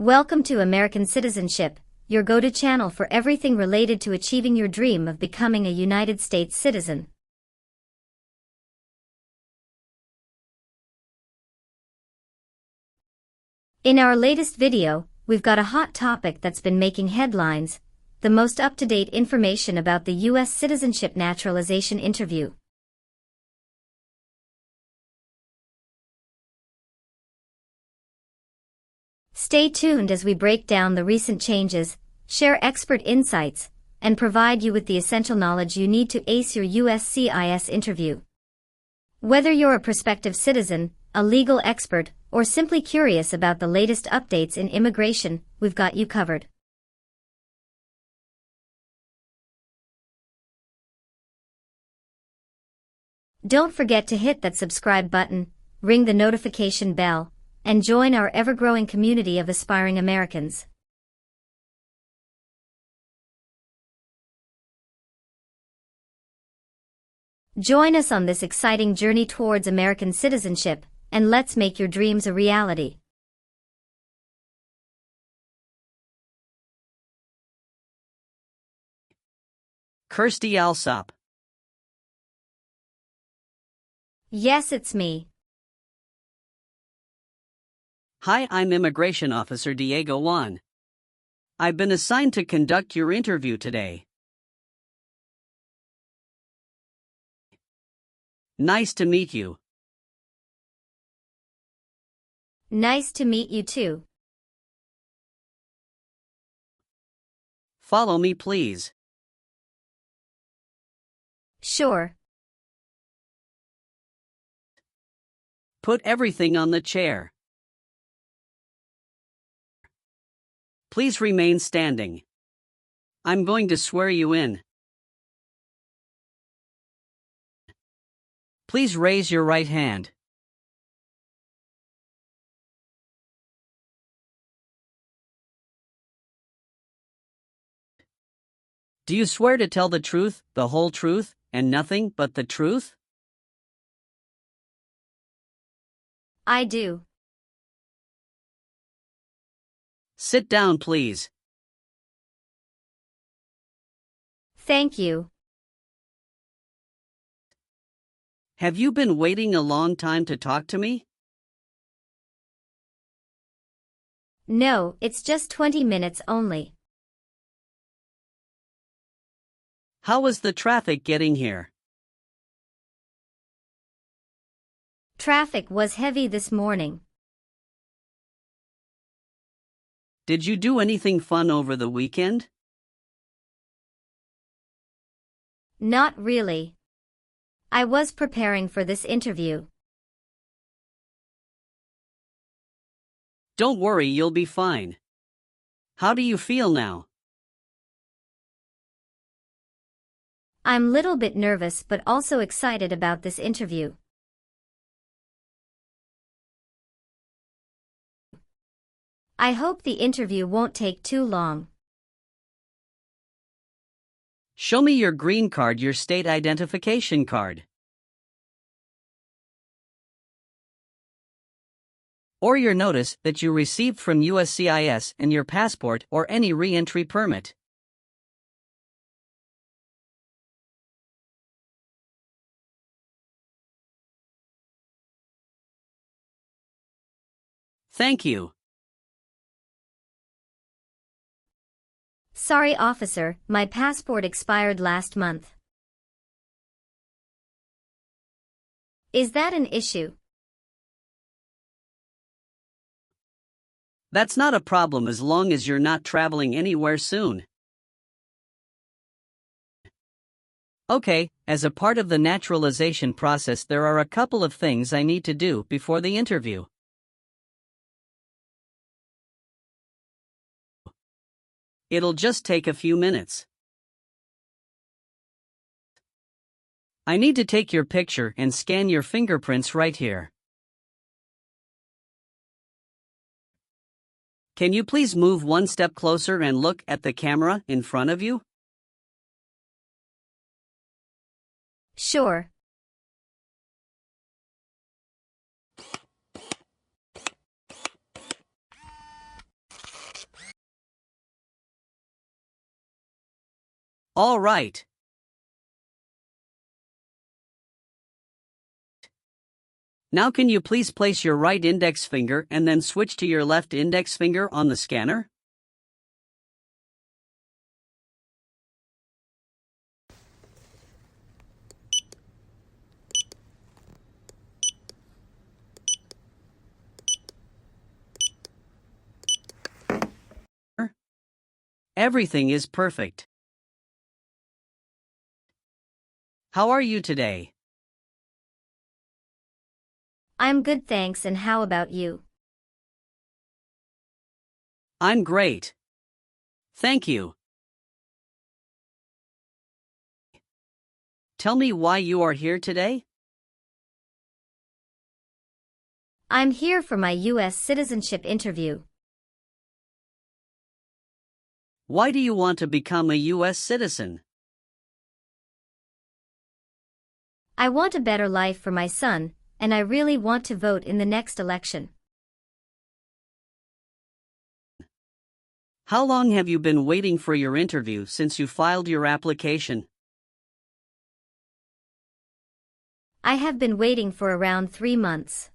Welcome to American Citizenship, your go-to channel for everything related to achieving your dream of becoming a United States citizen. In our latest video, we've got a hot topic that's been making headlines: the most up-to-date information about the U.S. citizenship naturalization interview. Stay tuned as we break down the recent changes, share expert insights, and provide you with the essential knowledge you need to ace your USCIS interview. Whether you're a prospective citizen, a legal expert, or simply curious about the latest updates in immigration, we've got you covered. Don't forget to hit that subscribe button, ring the notification bell, and join our ever-growing community of aspiring Americans. Join us on this exciting journey towards American citizenship, and let's make your dreams a reality. Kirsty Alsop. Yes, it's me. Hi, I'm Immigration Officer Diego Juan. I've been assigned to conduct your interview today. Nice to meet you. Nice to meet you too. Follow me, please. Sure. Put everything on the chair. Please remain standing. I'm going to swear you in. Please raise your right hand. Do you swear to tell the truth, the whole truth, and nothing but the truth? I do. Sit down, please. Thank you. Have you been waiting a long time to talk to me? No, it's just 20 minutes only. How was the traffic getting here? Traffic was heavy this morning. Did you do anything fun over the weekend? Not really. I was preparing for this interview. Don't worry, you'll be fine. How do you feel now? I'm a little bit nervous but also excited about this interview. I hope the interview won't take too long. Show me your green card, your state identification card. Or your notice that you received from USCIS and your passport or any re-entry permit. Thank you. Sorry, officer, my passport expired last month. Is that an issue? That's not a problem as long as you're not traveling anywhere soon. Okay, as a part of the naturalization process, there are a couple of things I need to do before the interview. It'll just take a few minutes. I need to take your picture and scan your fingerprints right here. Can you please move one step closer and look at the camera in front of you? Sure. All right. Now can you please place your right index finger and then switch to your left index finger on the scanner? Everything is perfect. How are you today? I'm good, thanks, and how about you? I'm great. Thank you. Tell me why you are here today? I'm here for my U.S. citizenship interview. Why do you want to become a U.S. citizen? I want a better life for my son, and I really want to vote in the next election. How long have you been waiting for your interview since you filed your application? I have been waiting for around 3 months.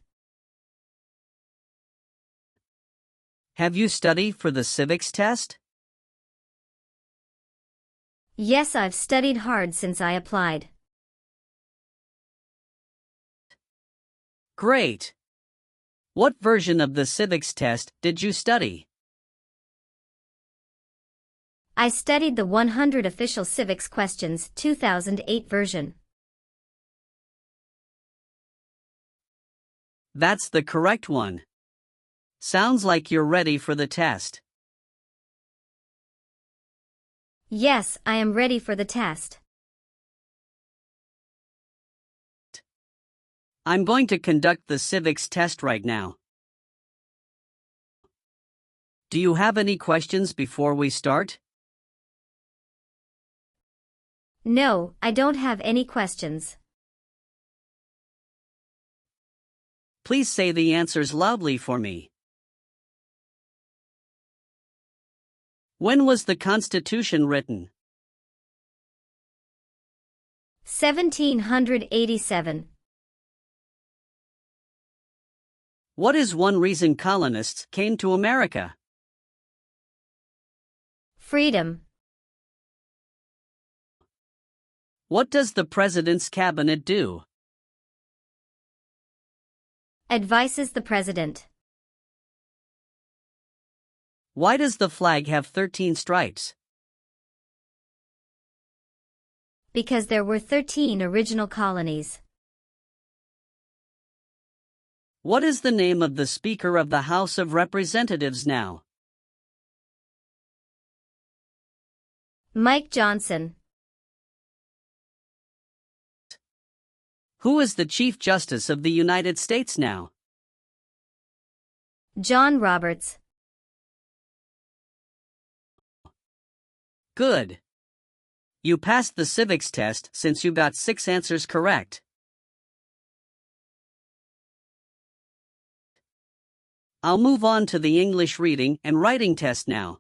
Have you studied for the civics test? Yes, I've studied hard since I applied. Great. What version of the civics test did you study? I studied the 100 Official Civics Questions 2008 version. That's the correct one. Sounds like you're ready for the test. Yes, I am ready for the test. I'm going to conduct the civics test right now. Do you have any questions before we start? No, I don't have any questions. Please say the answers loudly for me. When was the Constitution written? 1787. What is one reason colonists came to America? Freedom. What does the President's cabinet do? Advises the president. Why does the flag have 13 stripes? Because there were 13 original colonies. What is the name of the Speaker of the House of Representatives now? Mike Johnson. Who is the Chief Justice of the United States now? John Roberts. Good. You passed the civics test since you got 6 answers correct. I'll move on to the English reading and writing test now.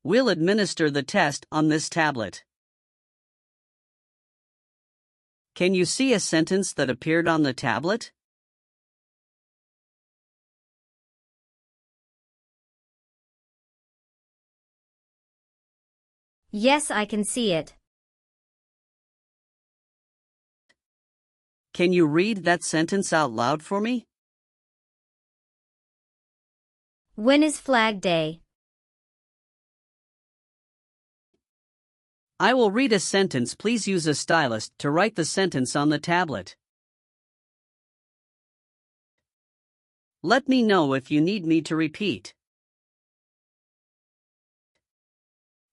We'll administer the test on this tablet. Can you see a sentence that appeared on the tablet? Yes, I can see it. Can you read that sentence out loud for me? When is Flag Day? I will read a sentence. Please use a stylus to write the sentence on the tablet. Let me know if you need me to repeat.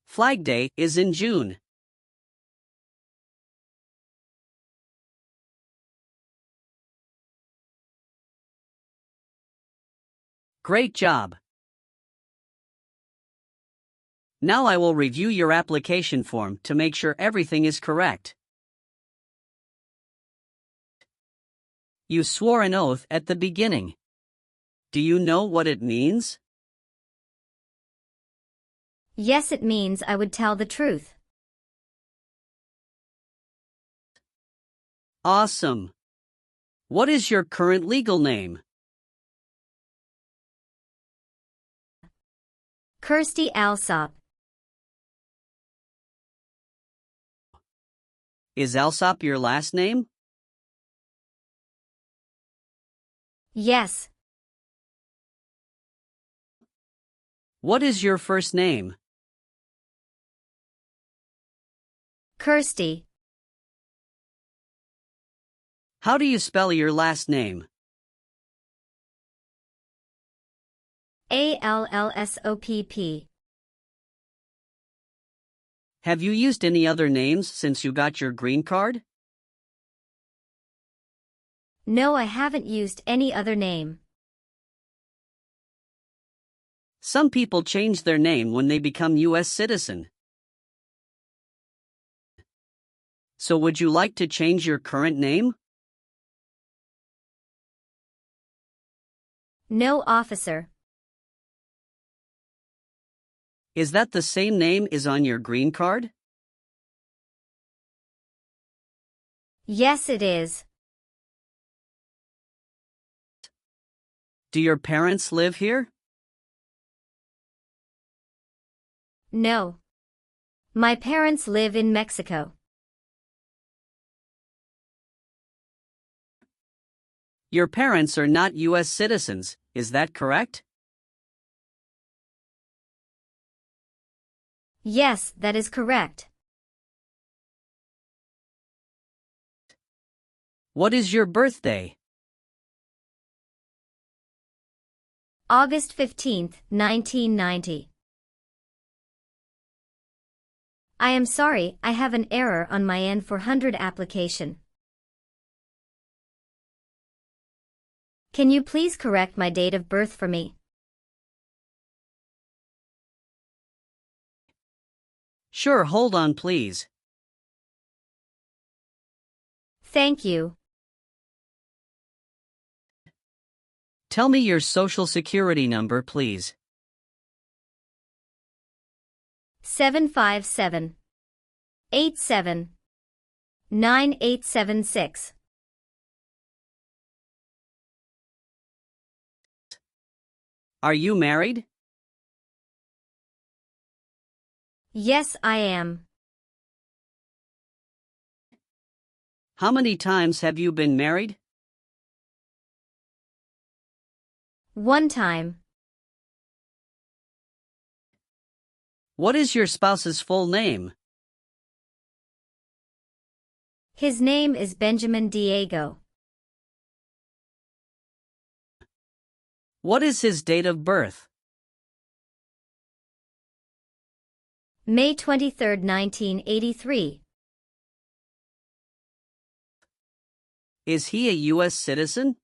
Flag Day is in June. Great job. Now I will review your application form to make sure everything is correct. You swore an oath at the beginning. Do you know what it means? Yes, it means I would tell the truth. Awesome. What is your current legal name? Kirsty Alsop. Is Alsop your last name? Yes. What is your first name? Kirsty. How do you spell your last name? Allsopp. Have you used any other names since you got your green card? No, I haven't used any other name. Some people change their name when they become U.S. citizen. So would you like to change your current name? No, officer. Is that the same name is on your green card? Yes, it is. Do your parents live here? No. My parents live in Mexico. Your parents are not U.S. citizens, is that correct? Yes, that is correct. What is your birthday? August 15, 1990. I am sorry, I have an error on my N-400 application. Can you please correct my date of birth for me? Sure, hold on please. Thank you. Tell me your social security number, please. 757-87-9876. Are you married? Yes, I am. How many times have you been married? One time. What is your spouse's full name? His name is Benjamin Diego. What is his date of birth? May 23, 1983. Is he a U.S. citizen?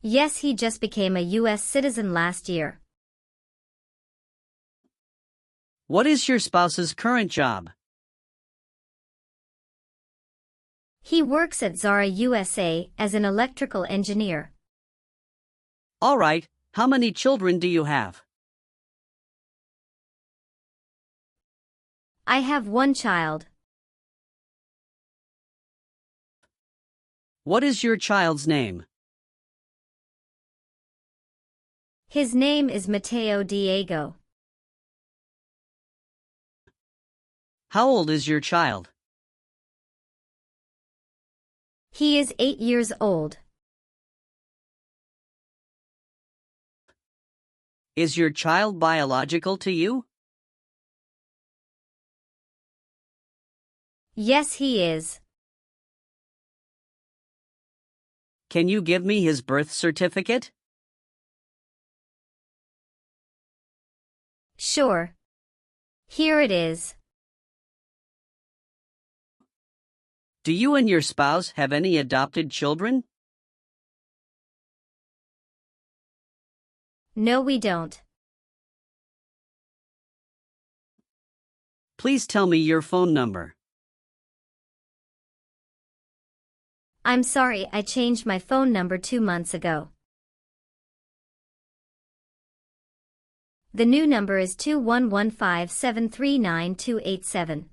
Yes, he just became a U.S. citizen last year. What is your spouse's current job? He works at Zara USA as an electrical engineer. All right, how many children do you have? I have one child. What is your child's name? His name is Mateo Diego. How old is your child? He is 8 years old. Is your child biological to you? Yes, he is. Can you give me his birth certificate? Sure. Here it is. Do you and your spouse have any adopted children? No, we don't. Please tell me your phone number. I'm sorry, I changed my phone number 2 months ago. The new number is 2115739287.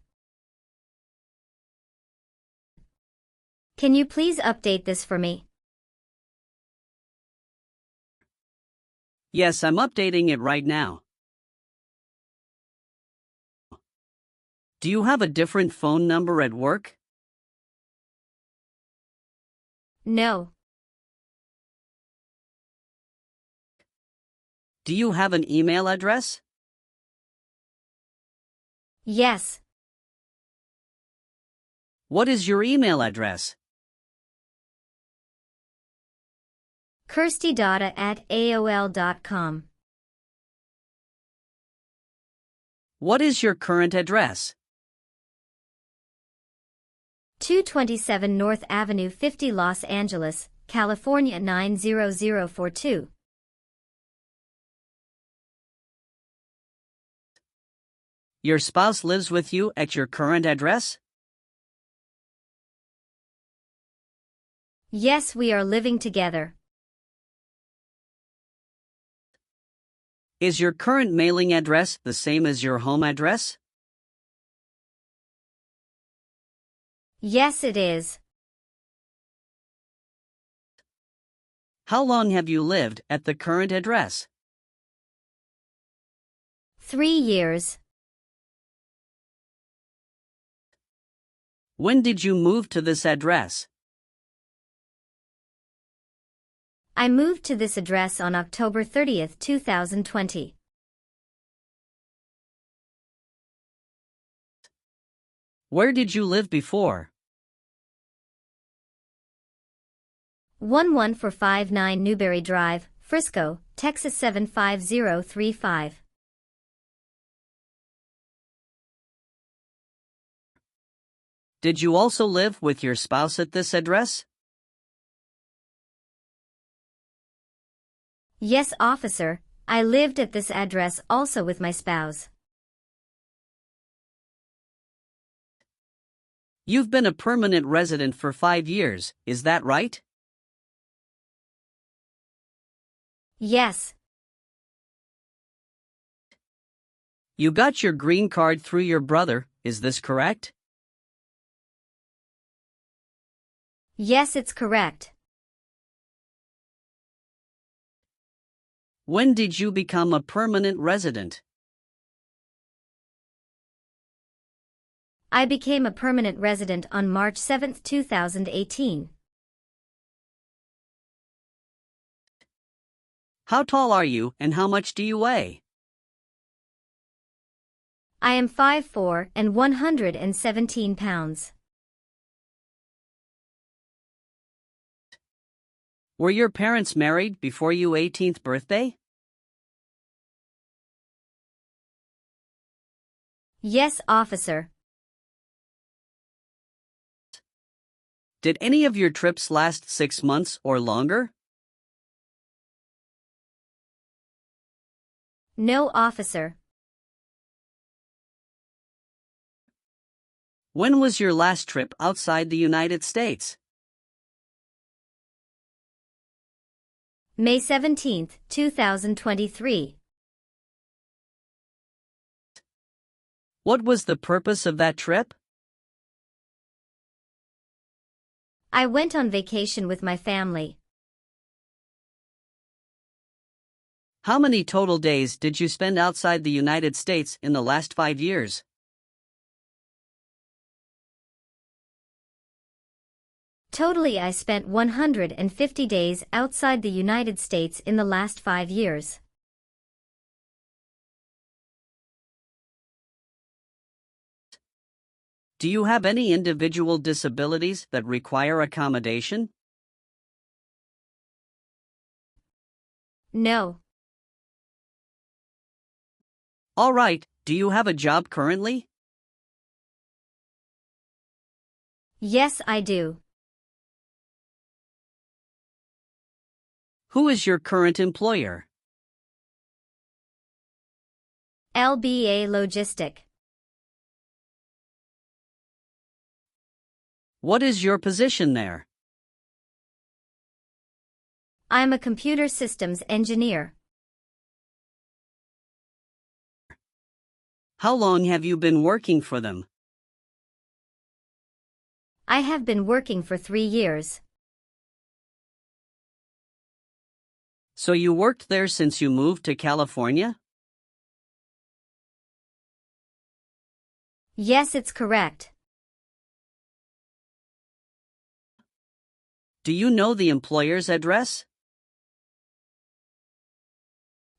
Can you please update this for me? Yes, I'm updating it right now. Do you have a different phone number at work? No. Do you have an email address? Yes. What is your email address? kirstydada@aol.com. What is your current address? 227 North Avenue 50 Los Angeles, California 90042. Your spouse lives with you at your current address? Yes, we are living together. Is your current mailing address the same as your home address? Yes, it is. How long have you lived at the current address? 3 years. When did you move to this address? I moved to this address on October 30th, 2020. Where did you live before? 11459 Newberry Drive, Frisco, Texas 75035. Did you also live with your spouse at this address? Yes, officer, I lived at this address also with my spouse. You've been a permanent resident for 5 years, is that right? Yes. You got your green card through your brother, is this correct? Yes, it's correct. When did you become a permanent resident? I became a permanent resident on March 7, 2018. How tall are you and how much do you weigh? I am 5'4" and 117 pounds. Were your parents married before your 18th birthday? Yes, officer. Did any of your trips last 6 months or longer? No, officer. When was your last trip outside the United States? May 17, 2023. What was the purpose of that trip? I went on vacation with my family. How many total days did you spend outside the United States in the last 5 years? Totally, I spent 150 days outside the United States in the last 5 years. Do you have any individual disabilities that require accommodation? No. All right, do you have a job currently? Yes, I do. Who is your current employer? LBA Logistic. What is your position there? I'm a computer systems engineer. How long have you been working for them? I have been working for 3 years. So you worked there since you moved to California? Yes, it's correct. Do you know the employer's address?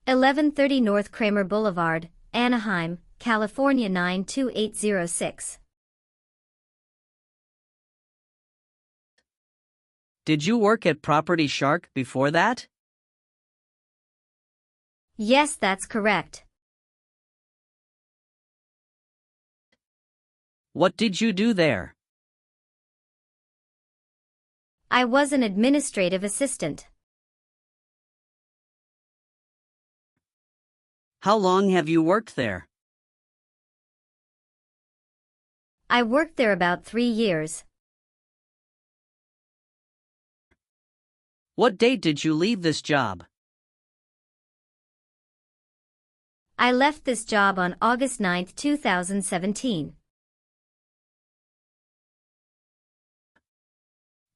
1130 North Kramer Boulevard, Anaheim, California 92806. Did you work at Property Shark before that? Yes, that's correct. What did you do there? I was an administrative assistant. How long have you worked there? I worked there about 3 years. What date did you leave this job? I left this job on August 9, 2017.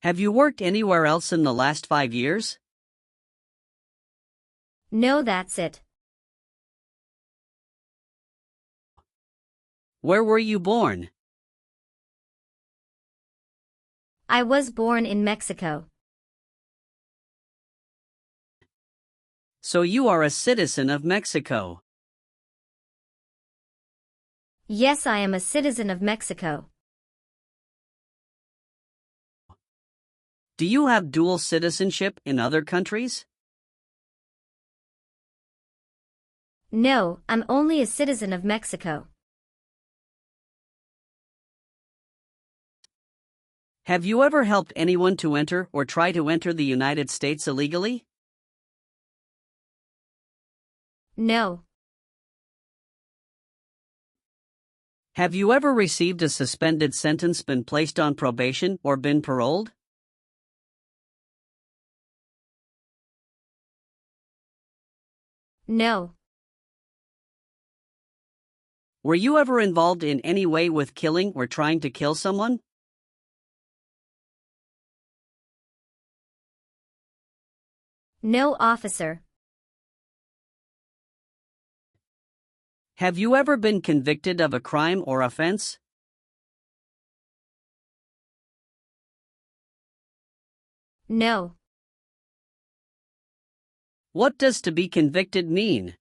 Have you worked anywhere else in the last 5 years? No, that's it. Where were you born? I was born in Mexico. So you are a citizen of Mexico. Yes, I am a citizen of Mexico. Do you have dual citizenship in other countries? No, I'm only a citizen of Mexico. Have you ever helped anyone to enter or try to enter the United States illegally? No. Have you ever received a suspended sentence, been placed on probation, or been paroled? No. Were you ever involved in any way with killing or trying to kill someone? No, officer. Have you ever been convicted of a crime or offense? No. What does to be convicted mean?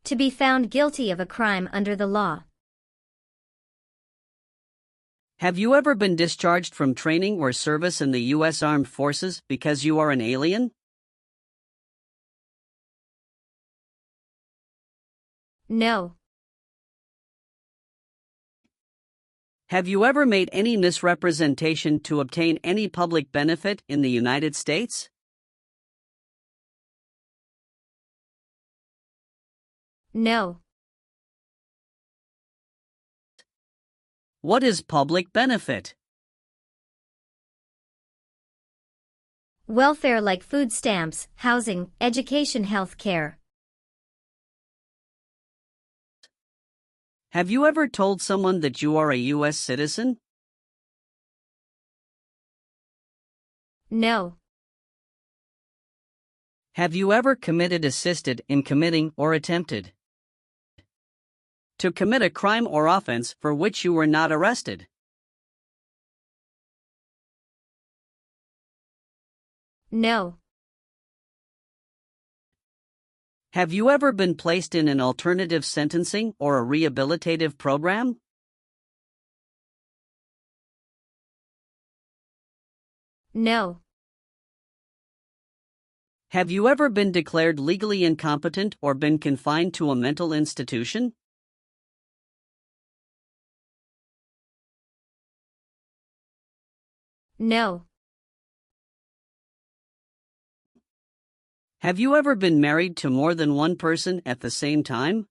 To be found guilty of a crime under the law. Have you ever been discharged from training or service in the U.S. Armed Forces because you are an alien? No. Have you ever made any misrepresentation to obtain any public benefit in the United States? No. What is public benefit? Welfare like food stamps, housing, education, health care. Have you ever told someone that you are a U.S. citizen? No. Have you ever committed, assisted in committing, or attempted to commit a crime or offense for which you were not arrested? No. Have you ever been placed in an alternative sentencing or a rehabilitative program? No. Have you ever been declared legally incompetent or been confined to a mental institution? No. Have you ever been married to more than one person at the same time?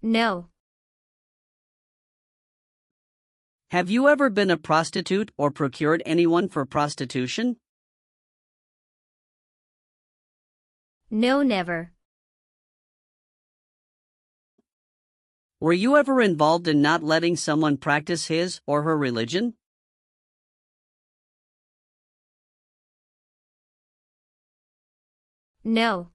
No. Have you ever been a prostitute or procured anyone for prostitution? No, never. Were you ever involved in not letting someone practice his or her religion? No.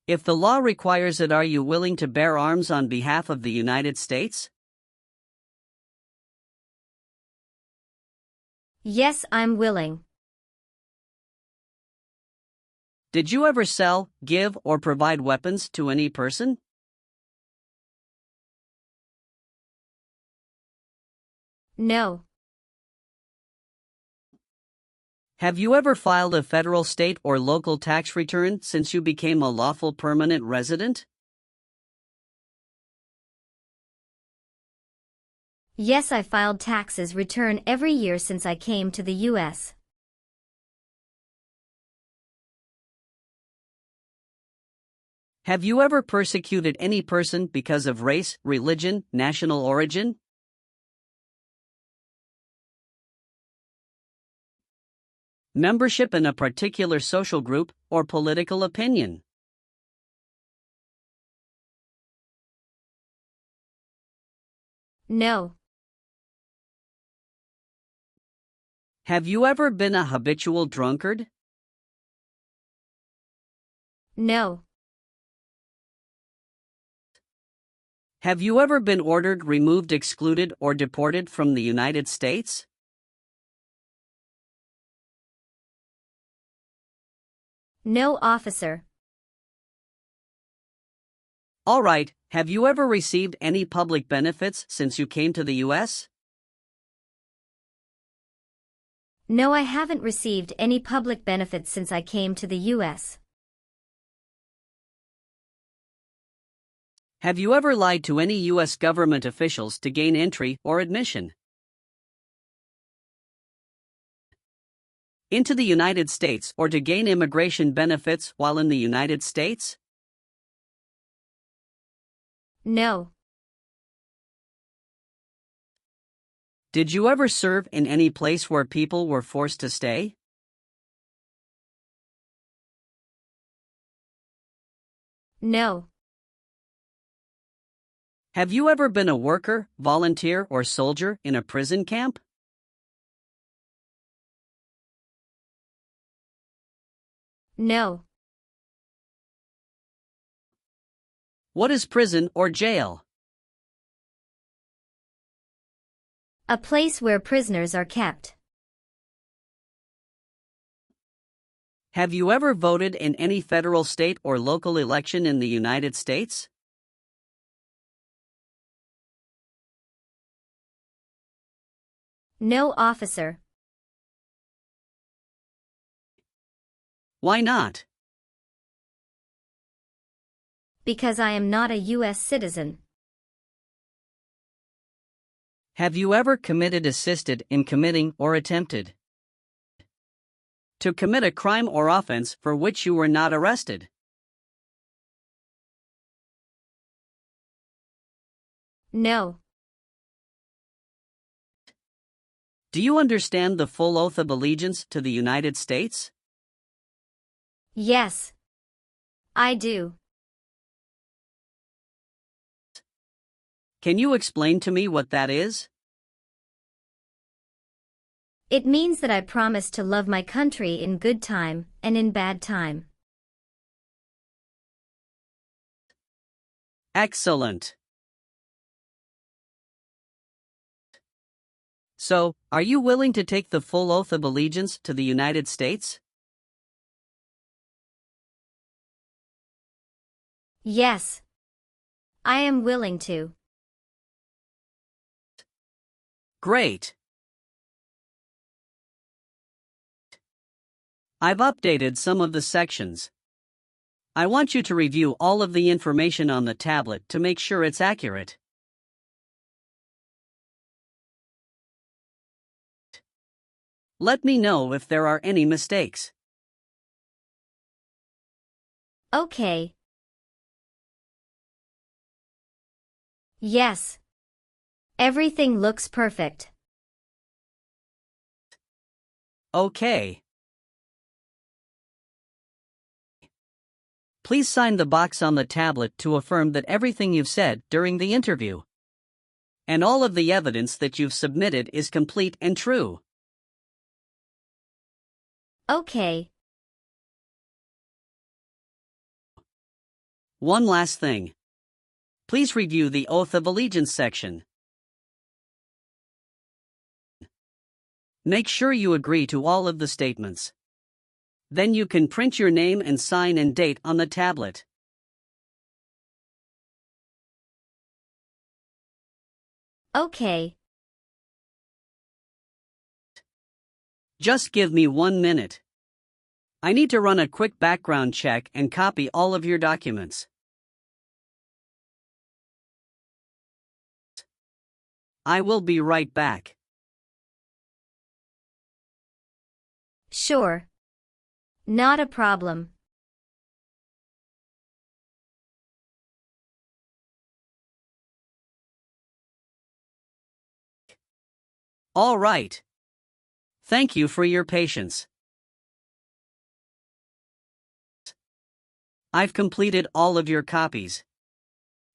If the law requires it, are you willing to bear arms on behalf of the United States? Yes, I'm willing. Did you ever sell, give, or provide weapons to any person? No. Have you ever filed a federal, state, or local tax return since you became a lawful permanent resident? Yes, I filed taxes return every year since I came to the U.S. Have you ever persecuted any person because of race, religion, national origin? Membership in a particular social group, or political opinion? No. Have you ever been a habitual drunkard? No. Have you ever been ordered, removed, excluded, or deported from the United States? No, officer. All right, have you ever received any public benefits since you came to the U.S.? No, I haven't received any public benefits since I came to the U.S. Have you ever lied to any U.S. government officials to gain entry or admission into the United States, or to gain immigration benefits while in the United States? No. Did you ever serve in any place where people were forced to stay? No. Have you ever been a worker, volunteer, or soldier in a prison camp? No. What is prison or jail? A place where prisoners are kept. Have you ever voted in any federal, state, or local election in the United States? No, officer. Why not? Because I am not a U.S. citizen. Have you ever committed, assisted in committing, or attempted to commit a crime or offense for which you were not arrested? No. Do you understand the full oath of allegiance to the United States? Yes. I do. Can you explain to me what that is? It means that I promise to love my country in good time and in bad time. Excellent. So, are you willing to take the full oath of allegiance to the United States? Yes. I am willing to. Great. I've updated some of the sections. I want you to review all of the information on the tablet to make sure it's accurate. Let me know if there are any mistakes. Okay. Yes. Everything looks perfect. Okay. Please sign the box on the tablet to affirm that everything you've said during the interview and all of the evidence that you've submitted is complete and true. Okay. One last thing. Please review the Oath of Allegiance section. Make sure you agree to all of the statements. Then you can print your name and sign and date on the tablet. Okay. Just give me 1 minute. I need to run a quick background check and copy all of your documents. I will be right back. Sure. Not a problem. All right. Thank you for your patience. I've completed all of your copies.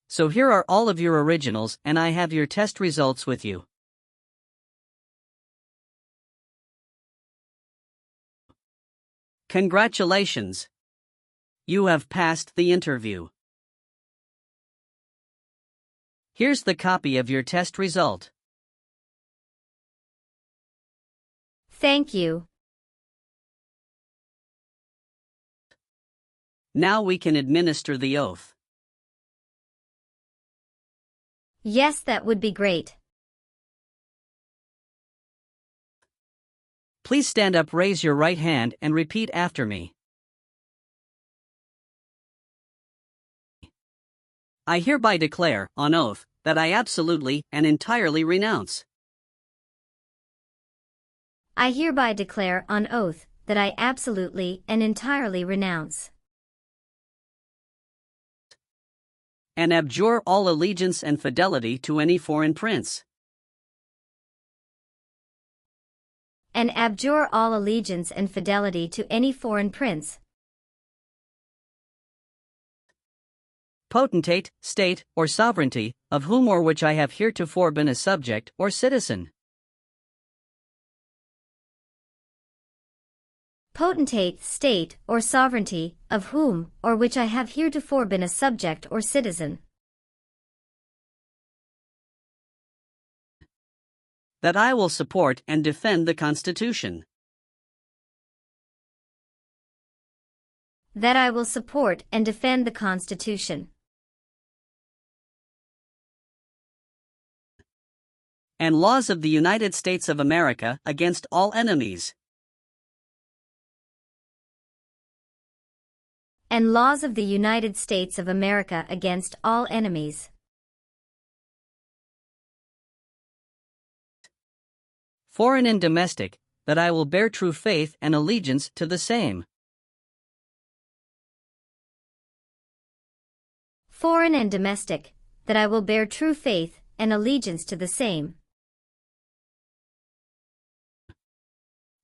So here are all of your originals, and I have your test results with you. Congratulations! You have passed the interview. Here's the copy of your test result. Thank you. Now we can administer the oath. Yes, that would be great. Please stand up, raise your right hand, and repeat after me. I hereby declare, on oath, that I absolutely and entirely renounce. I hereby declare on oath that I absolutely and entirely renounce And abjure all allegiance and fidelity to any foreign prince. and abjure all allegiance and fidelity to any foreign prince, potentate, state, or sovereignty, of whom or which I have heretofore been a subject or citizen. potentate, state, or sovereignty, of whom or which I have heretofore been a subject or citizen, That I will support and defend the Constitution. that I will support and defend the Constitution And laws of the United States of America against all enemies. and laws of the United States of America against all enemies, Foreign and domestic, that I will bear true faith and allegiance to the same. foreign and domestic, that I will bear true faith and allegiance to the same,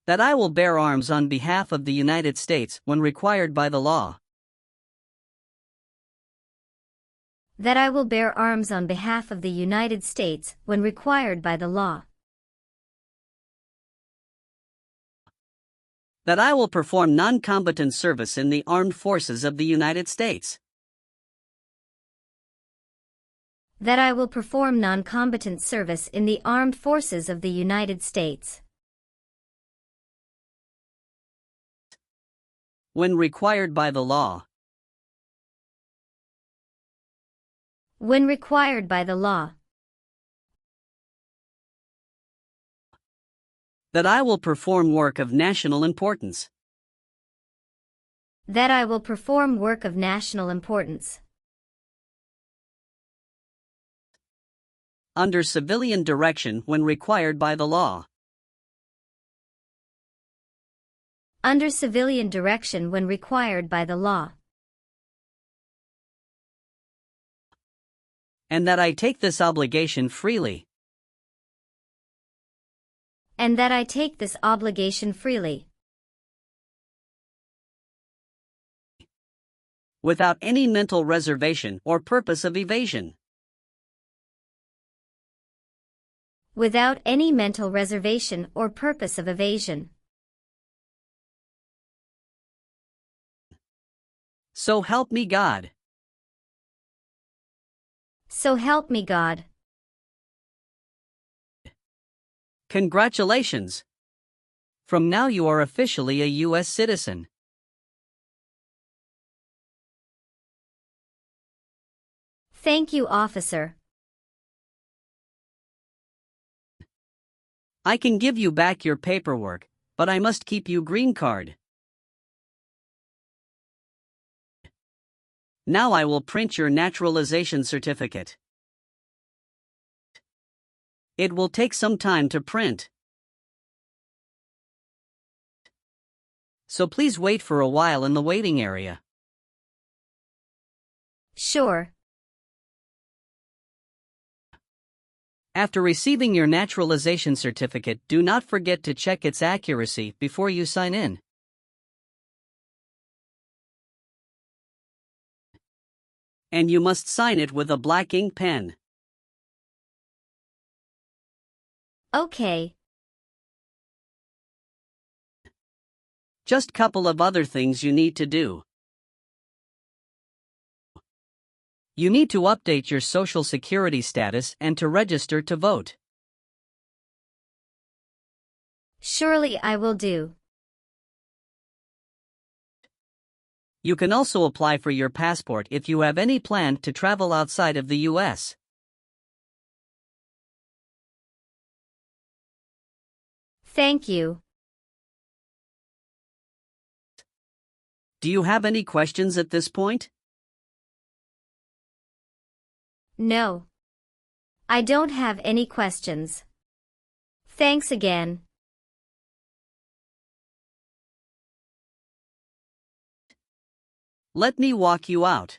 That I will bear arms on behalf of the United States when required by the law. that I will bear arms on behalf of the United States when required by the law, That I will perform non-combatant service in the armed forces of the United States. that I will perform non-combatant service in the armed forces of the United States, When required by the law. when required by the law, That I will perform work of national importance. that I will perform work of national importance, Under civilian direction when required by the law. under civilian direction when required by the law, And that I take this obligation freely. and that I take this obligation freely, without any mental reservation or purpose of evasion. Without any mental reservation or purpose of evasion. So help me God. So help me God. Congratulations! From now you are officially a U.S. citizen. Thank you, officer. I can give you back your paperwork, but I must keep you green card. Now I will print your naturalization certificate. It will take some time to print. So please wait for a while in the waiting area. Sure. After receiving your naturalization certificate, do not forget to check its accuracy before you sign in. And you must sign it with a black ink pen. Okay. Just couple of other things you need to do. You need to update your Social Security status and to register to vote. Surely I will do. You can also apply for your passport if you have any plan to travel outside of the U.S. Thank you. Do you have any questions at this point? No. I don't have any questions. Thanks again. Let me walk you out.